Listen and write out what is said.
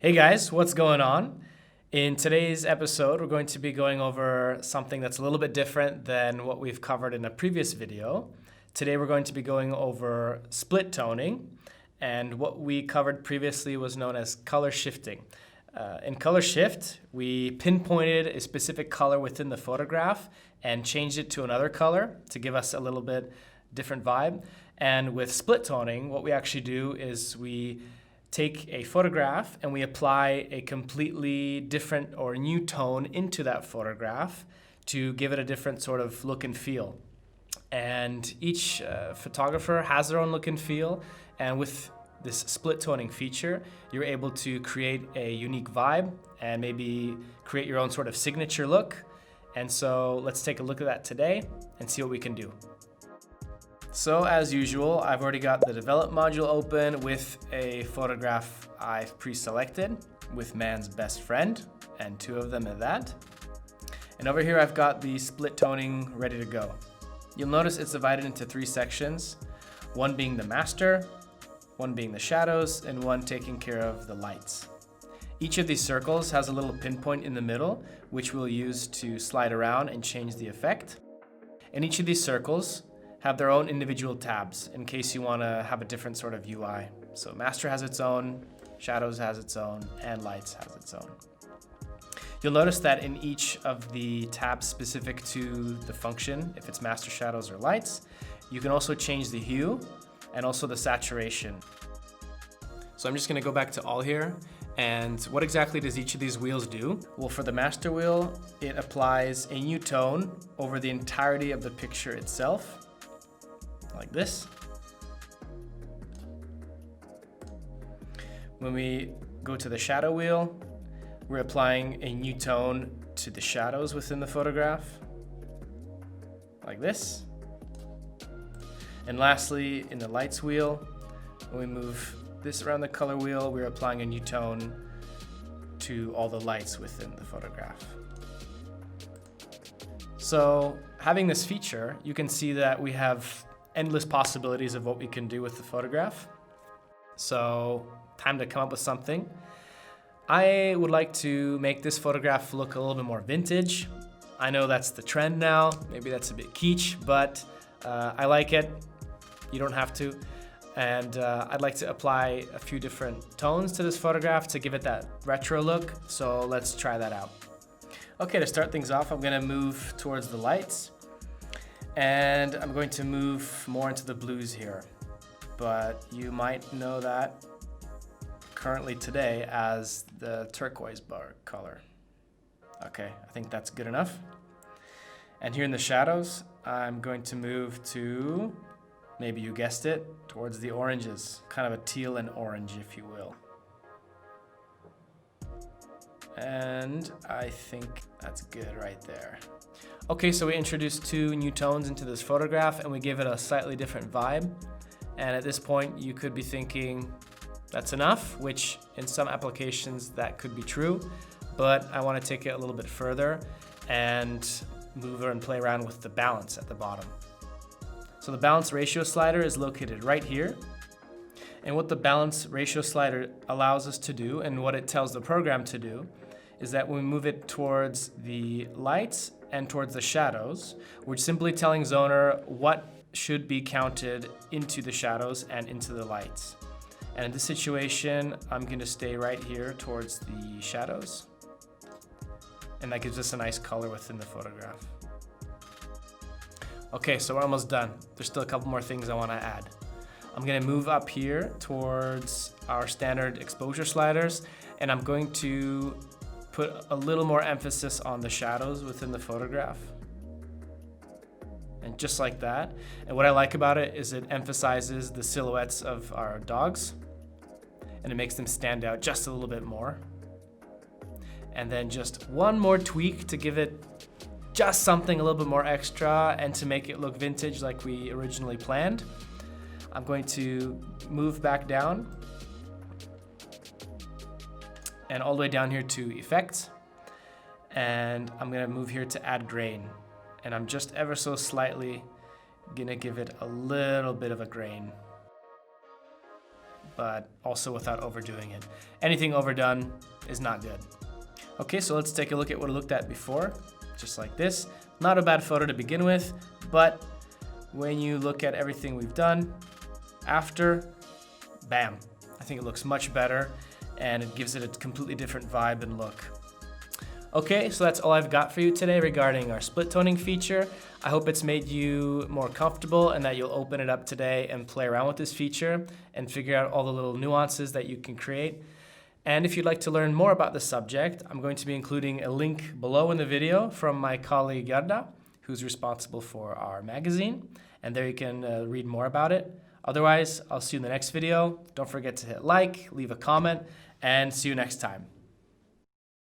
Hey guys, what's going on? In today's episode, we're going to be going over something that's a little bit different than what we've covered in a previous video. Today we're going to be going over split toning, and what we covered previously was known as color shifting. In color shift, we pinpointed a specific color within the photograph and changed it to another color to give us a little bit different vibe. And with split toning, what we actually do is we take a photograph and we apply a completely different or new tone into that photograph to give it a different sort of look and feel. And each photographer has their own look and feel, and with this split toning feature, you're able to create a unique vibe and maybe create your own sort of signature look. And so let's take a look at that today and see what we can do. So as usual, I've already got the develop module open with a photograph I've pre-selected with man's best friend, and two of them at that. And over here I've got the split toning ready to go. You'll notice it's divided into three sections, one being the master, one being the shadows, and one taking care of the lights. Each of these circles has a little pinpoint in the middle, which we'll use to slide around and change the effect. And each of these circles have their own individual tabs in case you want to have a different sort of UI. So master has its own, shadows has its own, and lights has its own. You'll notice that in each of the tabs specific to the function, if it's master, shadows, or lights, you can also change the hue and also the saturation. So I'm just going to go back to all here. And what exactly does each of these wheels do? Well, for the master wheel, it applies a new tone over the entirety of the picture itself, like this. When we go to the shadow wheel, we're applying a new tone to the shadows within the photograph, like this. And lastly, in the lights wheel, when we move this around the color wheel, we're applying a new tone to all the lights within the photograph. So having this feature, you can see that we have endless possibilities of what we can do with the photograph. So time to come up with something. I would like to make this photograph look a little bit more vintage. I know that's the trend now. Maybe that's a bit kitsch, but I like it. You don't have to. And I'd like to apply a few different tones to this photograph to give it that retro look. So let's try that out. Okay, to start things off, I'm gonna move towards the lights. And I'm going to move more into the blues here, but you might know that currently today as the turquoise bar color. Okay, I think that's good enough. And here in the shadows, I'm going to move to, maybe you guessed it, towards the oranges, kind of a teal and orange, if you will. And I think that's good right there. Okay, so we introduced two new tones into this photograph and we give it a slightly different vibe. And at this point, you could be thinking that's enough, which in some applications that could be true, but I want to take it a little bit further and move and play around with the balance at the bottom. So the balance ratio slider is located right here. And what the balance ratio slider allows us to do, and what it tells the program to do, is that when we move it towards the lights and towards the shadows, we're simply telling Zoner what should be counted into the shadows and into the lights. And in this situation, I'm going to stay right here towards the shadows. And that gives us a nice color within the photograph. Okay, so we're almost done. There's still a couple more things I want to add. I'm going to move up here towards our standard exposure sliders, and I'm going to put a little more emphasis on the shadows within the photograph. And just like that. And what I like about it is it emphasizes the silhouettes of our dogs, and it makes them stand out just a little bit more. And then just one more tweak to give it just something a little bit more extra and to make it look vintage like we originally planned. I'm going to move back down and all the way down here to effects. And I'm gonna move here to add grain. And I'm just ever so slightly gonna give it a little bit of a grain. but also without overdoing it. Anything overdone is not good. Okay, so let's take a look at what I looked at before, just like this. Not a bad photo to begin with, but when you look at everything we've done after, bam, I think it looks much better and it gives it a completely different vibe and look. Okay, so that's all I've got for you today regarding our split toning feature. I hope it's made you more comfortable and that you'll open it up today and play around with this feature and figure out all the little nuances that you can create. And if you'd like to learn more about the subject, I'm going to be including a link below in the video from my colleague Yarda, who's responsible for our magazine. And there you can read more about it. Otherwise, I'll see you in the next video. Don't forget to hit like, leave a comment, and see you next time.